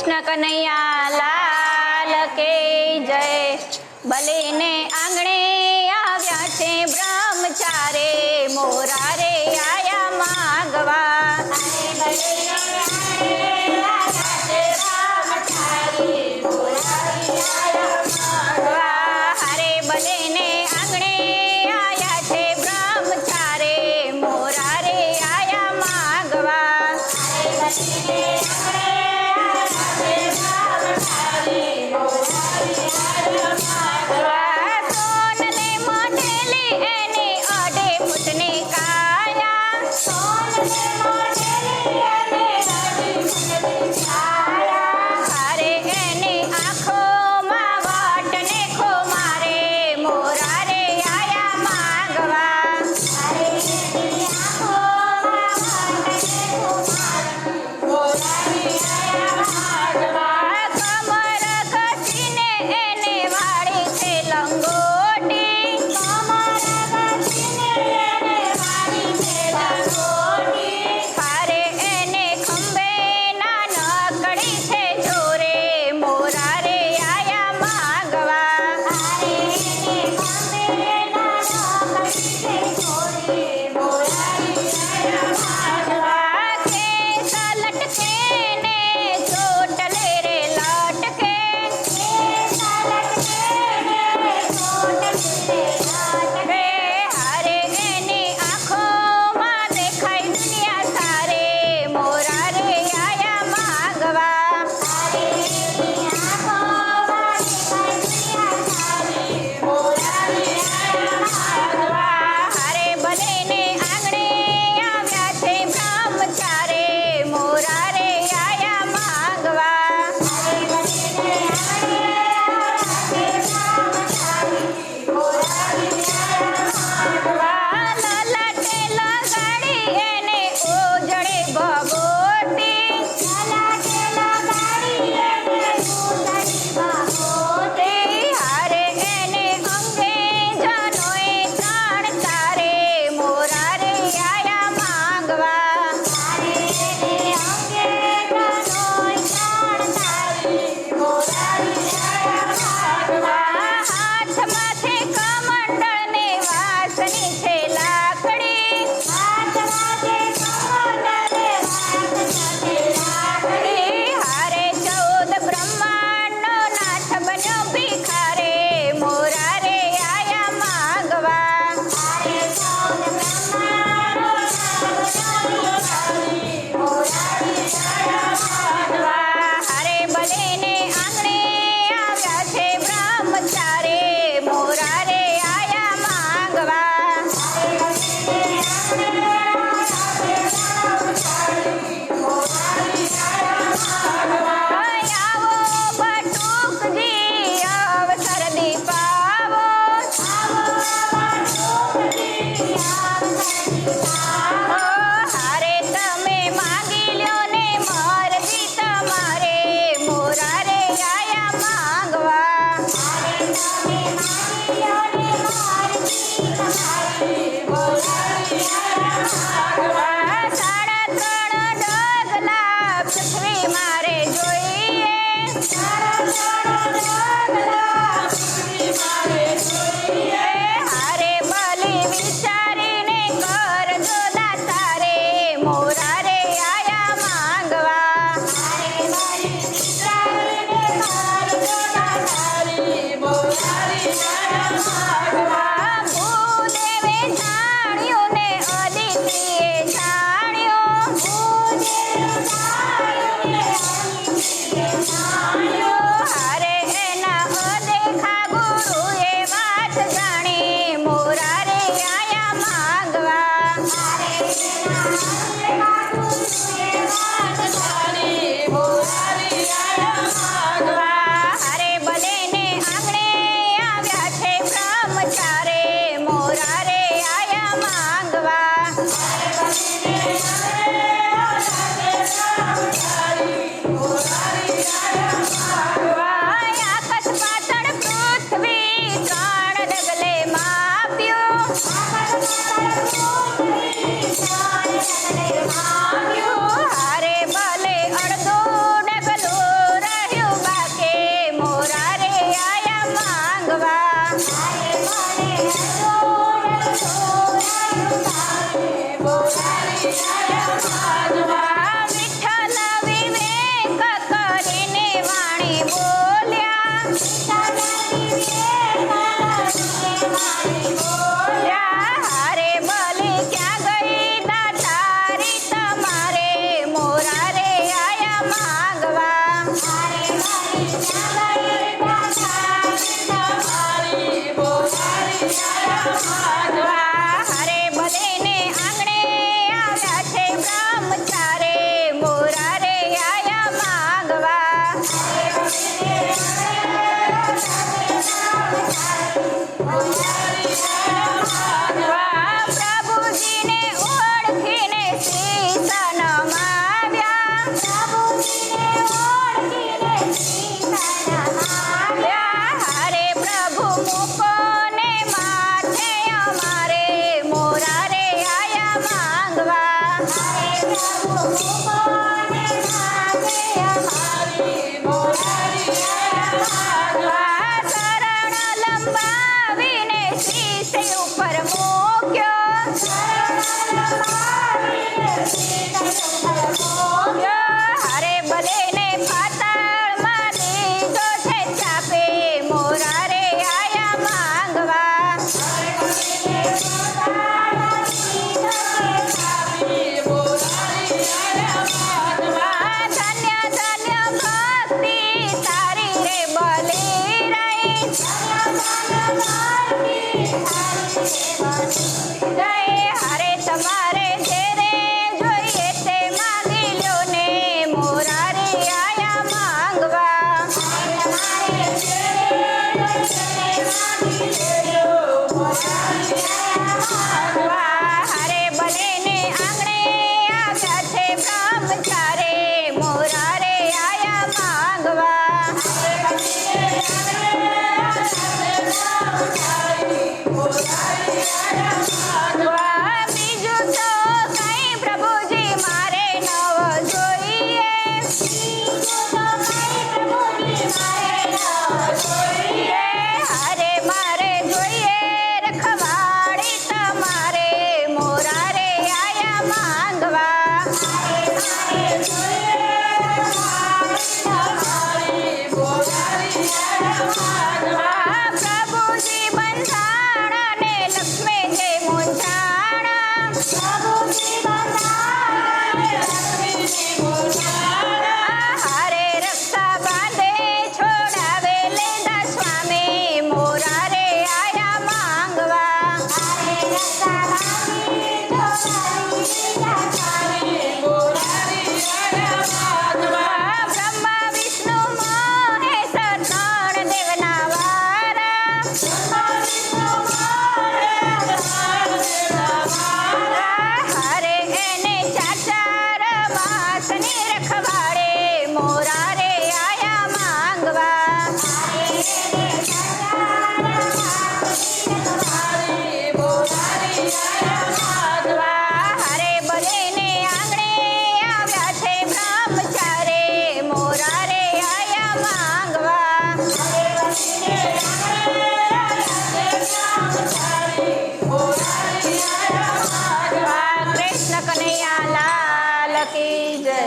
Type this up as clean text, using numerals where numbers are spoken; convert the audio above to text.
कृष्ण कन्हैया लाल के जय। बलिने आंगणे आव्या छे ब्रह्मचारी मोरा रे आया मागवा। हरे बलिने आंगणे आया छे ब्रह्मचारी मोरा रे आया मागवा। सोनने मोटेली एनी अडे फूटनी काया। हरे एनी आँखोमां वटने खुमारे मोरा रे आया मागवा। कमर कसीने एने वाળી છે લંગોટી। હારે એને ખંભે ના નકડી છે જોરે મોરા રે આયા માગવા। કેસ લટકે ને ચોટલે રે લટકે। હારે એની આંખોમાં દેખાય દુનિયા સારે મોરા રે આયા માગવા। હારે બલીને આંગણે આવ્યા છે બ્રહ્મચારી મોરા રે આયા માગવા। લલાટે લગાડી એને ઓજળે ભભૂતિ। હારે એને અંગે જનોએ ત્રણ તારે મોરા રે આયા માગવા। હાથમાંથી કમંડળ ને વાસની છે લાકડી। હારે 14 બ્રહ્માંડનો નાથ બન્યો ભિખારે મોરા રે આયા માગવા। હારે બલીને આંગણે આવ્યા છે બ્રહ્મચારી મોરા રે આયા માગવા। આવો બટુકજી અવસર દીપાવો। હારે તમે માગી લ્યો ને મરજી તમારે મોરા રે આયા માગવા। સાડા 3 ડગલા પૃથ્વી મારે જોઈએ। હારે બલી વિચારીને કરજો દાતારે મોરા રે આયા માગવા। ભૂદેવે જાણ્યું ને અદિતિએ જાણ્યું। હારે એના અદેખા ગુરુએ વાત જાણી મોરા રે આયા માગવા। હારે બલીને આંગણે આવ્યા છે બ્રહ્મચારી મોરા રે આયા માગવા। આકાશ પાતળ પૃથ્વી 3 ડગલે માપ્યું। વિઠ્ઠલ વિવેક કરીને વાણી બોલ્યા. હારે બલી ક્યાં ગઈ દાતારી તમારે મોરા રે આયા માંગવા. હારે બલીને આંગણે આવ્યા છે બ્રહ્મચારે મોરા રે આયા માંગવા. પ્રભુજીને ઓળખીને શીશ નમાવ્યા. હારે પ્રભુ મૂકો ને માથે અમારે મોરા રે આયા માંગવા. શરણ લંબાવીને શીશ ઉપર મૂક્યો. હારે બલીને પાતાળમાં લીધો છે ચાપે મોરા રે આયા માંગવા. ધન્ય ધન્ય ભક્તિ તારી રે બલી રહી. જય હારે તમારે જેરે જોઈએ તે માગી લ્યો ને મોરા રે આયા માંગવા. હારે બલીને આંગણે આવ્યા છે બ્રહ્મચારે મોરા રે આયા માંગવા. બીજું તો કઈ પ્રભુજી મારે નવ જોઈએ. હારે મારે જોઈએ રખવાડી તમારે મોરા રે આયા માંગવા. પ્રભુજી બંધાણા ને લક્ષ્મી જય મૂંઝાણા. હારે રક્ષા બાંધે છોડાવે લેદા સ્વામી મોરા રે આયા માંગવા. બ્રહ્મા વિષ્ણુ મહેશ ત્રણ દેવના વારા. હારે એને ચાચાર માસની રખવાડે મોરા રે આયા માંગવા. હારે બલીને આંગણે આવ્યા છે બ્રહ્મચારે મોરા રે આયા માંગવા. કૃષ્ણ કનૈયા લાલ કી જય.